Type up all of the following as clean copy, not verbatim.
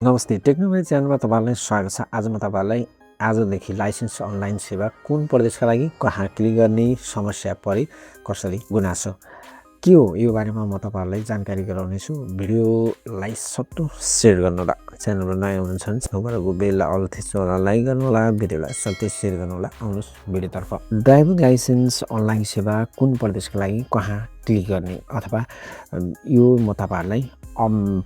नमस्ते Tecno be च्यानलमा तपाईँलाई स्वागत छ। आज म तपाईँलाई आजदेखि लाइसेन्स अनलाइन सेवा कुन प्रदेशका लागि कहाँ क्लिक गर्ने, समस्या परे कसरी, गुनासो के हो, यो बारेमा म तपाईँहरूलाई जानकारी गराउनेछु। भिडियोलाई सट्टो सेयर गर्नुहोला। च्यानलमा नयाँ हुनुहुन्छ भने छेउबाटको बेल अल थिच्नुहोला, लाइक गर्नुहोला, भिडियोलाई सट्टै सेयर गर्नुहोला। आउनुहोस् भिडियोतर्फ। ड्राइभिङ लाइसेन्स अनलाइन सेवा कुन प्रदेशका लागि कहाँ क्लिक गर्ने अथवा यो म तपाईँहरूलाई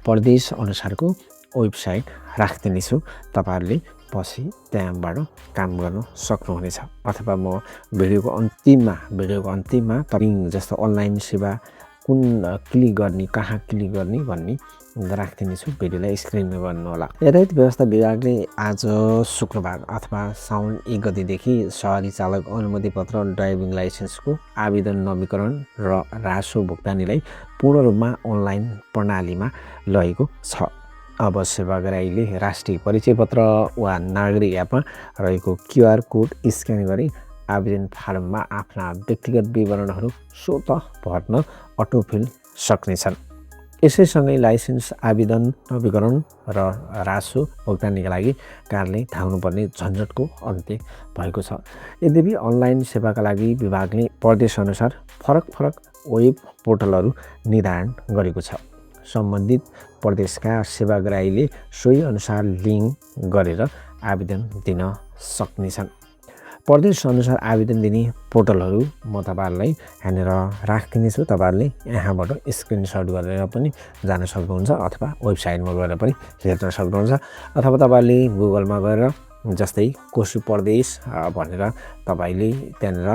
प्रदेश अनुसारको वेबसाइट राख्दिनेछु। तपाईँहरूले पछि त्यहाँबाट काम गर्न सक्नुहुनेछ। अथवा म भिडियोको अन्तिममा तपाईँ जस्तो अनलाइन सेवा कुन क्लिक गर्ने, कहाँ क्लिक गर्ने भन्ने राख्दिनेछु। भिडियोलाई स्क्रिनमा गर्नुहोला। यातायात व्यवस्था विभागले आज शुक्रबार अथवा साउन 1 गतेदेखि सहरी चालक अनुमति पत्र ड्राइभिङ लाइसेन्सको आवेदन नवीकरण र रासो भुक्तानीलाई पूर्ण रूपमा अनलाइन प्रणालीमा लगेको छ। अब सेवाग्राहीले राष्ट्रिय परिचय पत्र वा नागरिक एपमा रहेको QR कोड स्क्यान गरी आवेदन फारममा आफ्ना व्यक्तिगत विवरणहरू स्वत भर्न अटोफिल सक्नेछन्। यसैसँगै लाइसेन्स आवेदन नवीकरण र रासो भुक्तानीका लागि कार्यालय धाउनुपर्ने झन्झटको अन्त्य भएको छ। यद्यपि अनलाइन सेवाका लागि विभागले प्रदेशअनुसार फरक वेब पोर्टलहरू निर्धारण गरेको छ। सम्बन्धित प्रदेशका सेवाग्राहीले सोही अनुसार लिङ्क गरेर आवेदन दिन सक्नेछन्। प्रदेशअनुसार आवेदन दिने पोर्टलहरू म तपाईँहरूलाई यहाँनिर राखिदिनेछु। तपाईँहरूले यहाँबाट स्क्रिनसट गरेर पनि जान सक्नुहुन्छ अथवा वेबसाइटमा गएर पनि हेर्न सक्नुहुन्छ। अथवा तपाईँहरूले गुगलमा गएर जस्तै कोशी प्रदेश भनेर तपाईँले त्यहाँनिर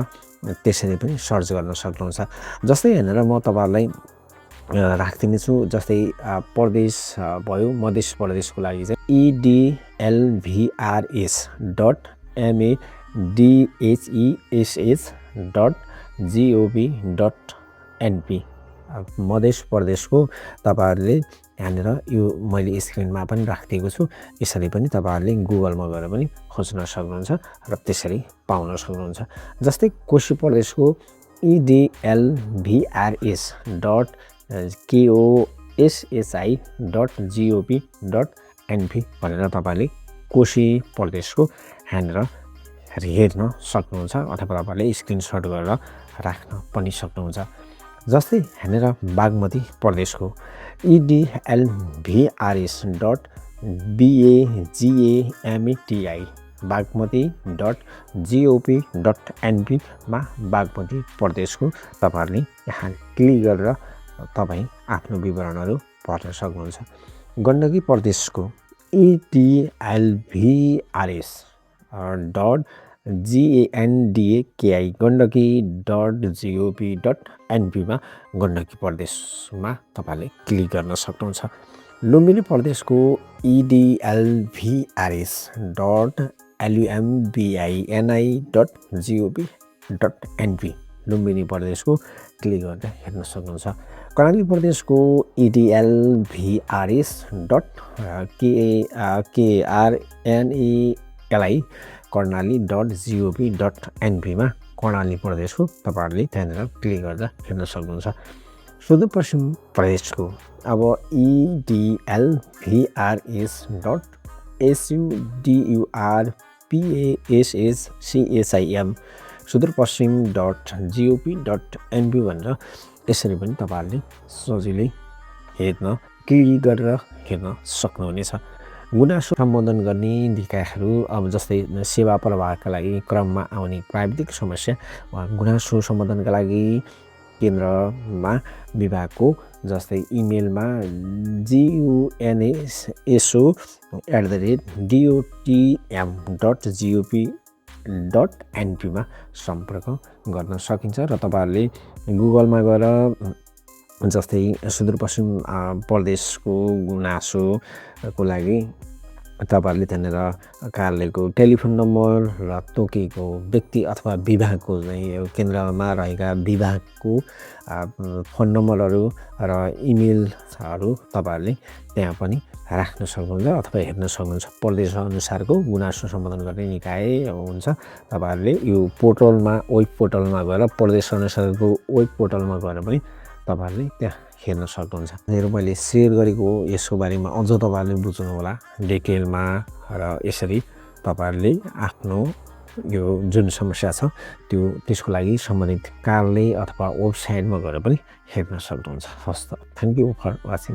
त्यसरी पनि सर्च गर्न सक्नुहुन्छ। जस्तै यहाँनिर म तपाईँहरूलाई राखिदिनेछु। जस्तै प्रदेश भयो, मधेस प्रदेशको लागि चाहिँ edlvrs.madhesh.gov.np मधेस प्रदेशको तपाईँहरूले यहाँनिर यो मैले स्क्रिनमा पनि राखिदिएको छु। यसरी पनि तपाईँहरूले गुगलमा गएर पनि खोज्न सक्नुहुन्छ र त्यसरी पाउन सक्नुहुन्छ। जस्तै कोशी प्रदेशको edlvrs.koshi.gov.np भनेर तपाईँले कोशी प्रदेशको यहाँनिर हेर्न सक्नुहुन्छ अथवा तपाईँले स्क्रिनसट गरेर राख्न पनि सक्नुहुन्छ। जस्तै यहाँनिर बागमती प्रदेशको edlvrs.bagmati bagmati.gov.np मा बागमती प्रदेशको तपाईँहरूले यहाँ क्लिक गरेर तपाईँ आफ्नो विवरणहरू भर्न सक्नुहुन्छ। गण्डकी प्रदेशको edlvrs.gandaki gandaki.gov.np मा गण्डकी प्रदेशमा तपाईँले क्लिक गर्न सक्नुहुन्छ। लुम्बिनी प्रदेशको edlvrs.lumbini.gov.np लुम्बिनी प्रदेशको क्लिक गरेर हेर्न सक्नुहुन्छ। कर्णाली प्रदेशको edlvrs.karnali कर्णाली.gov.np मा कर्णाली प्रदेशको तपाईँहरूले त्यहाँनिर क्लिक गरेर हेर्न सक्नुहुन्छ। सुदूरपश्चिम प्रदेशको अब edlvrs.sudurpashchim sudur.pashchim.gov.np भनेर यसरी पनि तपाईँहरूले सजिलै क्लिक गरेर हेर्न सक्नुहुनेछ। गुनासो सम्बोधन गर्ने निकायहरू अब जस्तै सेवा प्रवाहका लागि क्रममा आउने प्राविधिक समस्या वा गुनासो सम्बोधनका लागि केन्द्रमा विभागको जस्तै इमेलमा gunaso@dotm.gov.np मा सम्पर्क गर्न सकिन्छ। र तपाईँहरूले गुगलमा गएर जस्तै सुदूरपश्चिम प्रदेशको गुनासोको लागि तपाईँहरूले त्यहाँनिर कार्यालयको टेलिफोन नम्बर र तोकेको व्यक्ति अथवा विभागको केन्द्रमा रहेका विभागको फोन नम्बरहरू र इमेलहरू तपाईँहरूले त्यहाँ पनि राख्न सक्नुहुन्छ अथवा हेर्न सक्नुहुन्छ। प्रदेशअनुसारको गुनासो सम्बोधन गर्ने निकाय हुन्छ। तपाईँहरूले यो पोर्टलमा वेब पोर्टलमा गएर प्रदेशअनुसारको वेब पोर्टलमा गएर पनि तपाईँहरूले त्यहाँ हेर्न सक्नुहुन्छ। मेरो मैले सेयर गरेको यसको बारेमा अझ तपाईँहरूले बुझ्नु होला डिटेलमा र यसरी तपाईँहरूले आफ्नो यो जुन समस्या छ त्यसको लागि सम्बन्धित कार्यालय अथवा वेबसाइटमा गएर पनि हेर्न सक्नुहुन्छ। हस् त, थ्याङ्क यू फर वाचिङ।